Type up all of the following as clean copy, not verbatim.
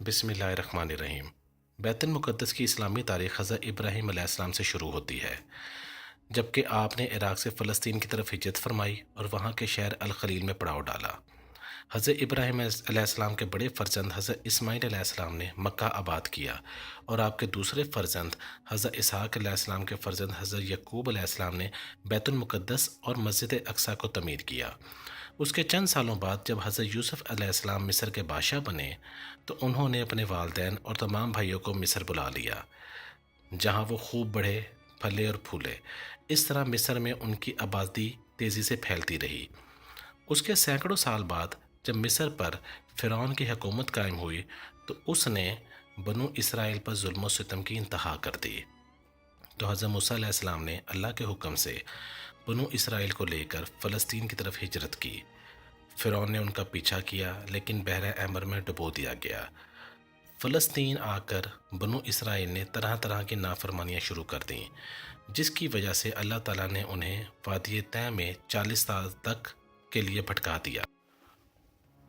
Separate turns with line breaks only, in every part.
بسم اللہ الرحمن الرحیم۔ بیت المقدس کی اسلامی تاریخ حضرت ابراہیم علیہ السلام سے شروع ہوتی ہے، جبکہ آپ نے عراق سے فلسطین کی طرف ہجرت فرمائی اور وہاں کے شہر الخلیل میں پڑاؤ ڈالا۔ حضرت ابراہیم علیہ السلام کے بڑے فرزند حضرت اسماعیل علیہ السلام نے مکہ آباد کیا اور آپ کے دوسرے فرزند حضرت اسحاق علیہ السلام کے فرزند حضرت یعقوب علیہ السلام نے بیت المقدس اور مسجد اقصیٰ کو تعمیر کیا۔ اس کے چند سالوں بعد جب حضرت یوسف علیہ السلام مصر کے بادشاہ بنے تو انہوں نے اپنے والدین اور تمام بھائیوں کو مصر بلا لیا، جہاں وہ خوب بڑھے، پھلے اور پھولے۔ اس طرح مصر میں ان کی آبادی تیزی سے پھیلتی رہی۔ اس کے سینکڑوں سال بعد جب مصر پر فرعون کی حکومت قائم ہوئی تو اس نے بنو اسرائیل پر ظلم و ستم کی انتہا کر دی۔ تو حضرت موسیٰ علیہ السلام نے اللہ کے حکم سے بنو اسرائیل کو لے کر فلسطین کی طرف ہجرت کی۔ فرعون نے ان کا پیچھا کیا لیکن بحر احمر میں ڈبو دیا گیا۔ فلسطین آ کر بنو اسرائیل نے طرح طرح کی نافرمانیاں شروع کر دیں، جس کی وجہ سے اللہ تعالیٰ نے انہیں وادی طے میں 40 سال تک کے لیے بھٹکا دیا۔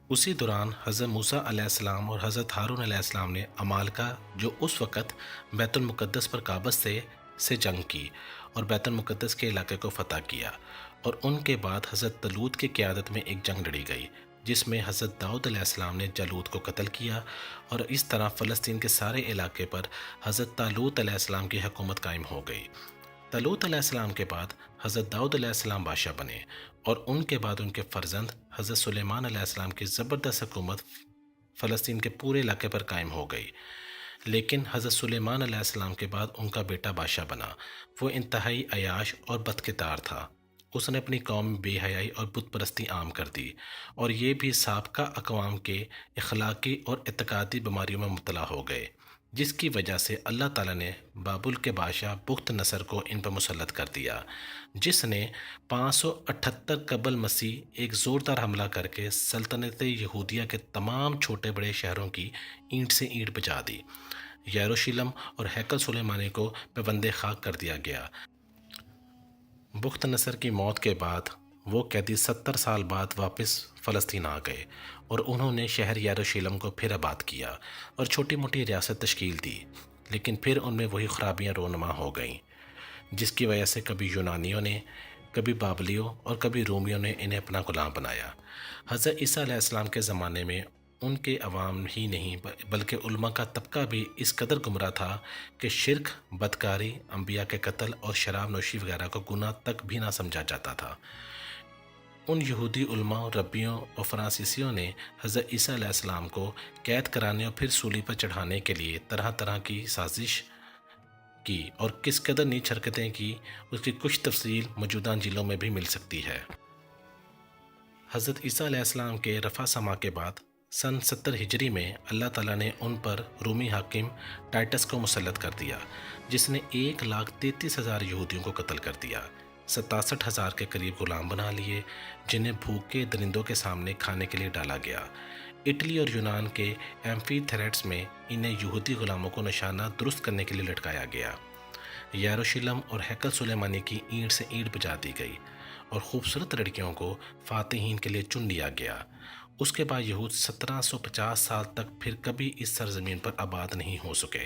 اسی دوران حضرت موسیٰ علیہ السلام اور حضرت ہارون علیہ السلام نے عمالقہ جو اس وقت بیت المقدس پر قابض تھے سے جنگ کی اور بیت المقدس کے علاقے کو فتح کیا، اور ان کے بعد حضرت طالوت کی قیادت میں ایک جنگ لڑی گئی جس میں حضرت داؤد علیہ السلام نے جالوت کو قتل کیا، اور اس طرح فلسطین کے سارے علاقے پر حضرت طالوت علیہ السلام کی حکومت قائم ہو گئی۔ طالوت علیہ السلام کے بعد حضرت داؤد علیہ السلام بادشاہ بنے اور ان کے بعد ان کے فرزند حضرت سلیمان علیہ السلام کی زبردست حکومت فلسطین کے پورے علاقے پر قائم ہو گئی۔ لیکن حضرت سلیمان علیہ السلام کے بعد ان کا بیٹا بادشاہ بنا۔ وہ انتہائی عیاش اور بدکردار تھا۔ اس نے اپنی قوم میں بے حیائی اور بت پرستی عام کر دی، اور یہ بھی سابقہ اقوام کے اخلاقی اور اعتقادی بیماریوں میں مبتلا ہو گئے، جس کی وجہ سے اللہ تعالیٰ نے بابل کے بادشاہ بخت نصر کو ان پر مسلط کر دیا، جس نے 578 قبل مسیح ایک زوردار حملہ کر کے سلطنت یہودیہ کے تمام چھوٹے بڑے شہروں کی اینٹ سے اینٹ بجا دی۔ یروشلم اور ہیکل سلیمانی کو پیوند خاک کر دیا گیا۔ بخت نصر کی موت کے بعد وہ قیدی 70 سال بعد واپس فلسطین آ گئے اور انہوں نے شہر یروشلم کو پھر آباد کیا اور چھوٹی موٹی ریاست تشکیل دی، لیکن پھر ان میں وہی خرابیاں رونما ہو گئیں، جس کی وجہ سے کبھی یونانیوں نے، کبھی بابلیوں اور کبھی رومیوں نے انہیں اپنا غلام بنایا۔ حضرت عیسیٰ علیہ السلام کے زمانے میں ان کے عوام ہی نہیں بلکہ علماء کا طبقہ بھی اس قدر گمراہ تھا کہ شرک، بدکاری، انبیاء کے قتل اور شراب نوشی وغیرہ کو گناہ تک بھی نہ سمجھا جاتا تھا۔ ان یہودی علماء، ربیوں اور فرانسیسیوں نے حضرت عیسیٰ علیہ السلام کو قید کرانے اور پھر سولی پر چڑھانے کے لیے طرح طرح کی سازش کی، اور کس قدر نیچ حرکتیں کی اس کی کچھ تفصیل موجودہ انجیلوں میں بھی مل سکتی ہے۔ حضرت عیسیٰ علیہ السلام کے رفع سما کے بعد سن 70 ہجری میں اللہ تعالیٰ نے ان پر رومی حاکم ٹائٹس کو مسلط کر دیا، جس نے 1,33,000 یہودیوں کو قتل کر دیا، 67,000 کے قریب غلام بنا لیے جنہیں بھوکے درندوں کے سامنے کھانے کے لیے ڈالا گیا۔ اٹلی اور یونان کے ایمفی تھریٹس میں انہیں یہودی غلاموں کو نشانہ درست کرنے کے لیے لٹکایا گیا۔ یروشلم اور ہیکل سلیمانی کی اینٹ سے اینٹ بجا دی گئی اور خوبصورت لڑکیوں کو فاتحین کے لیے چن لیا گیا۔ اس کے بعد یہود 1750 سال تک پھر کبھی اس سرزمین پر آباد نہیں ہو سکے۔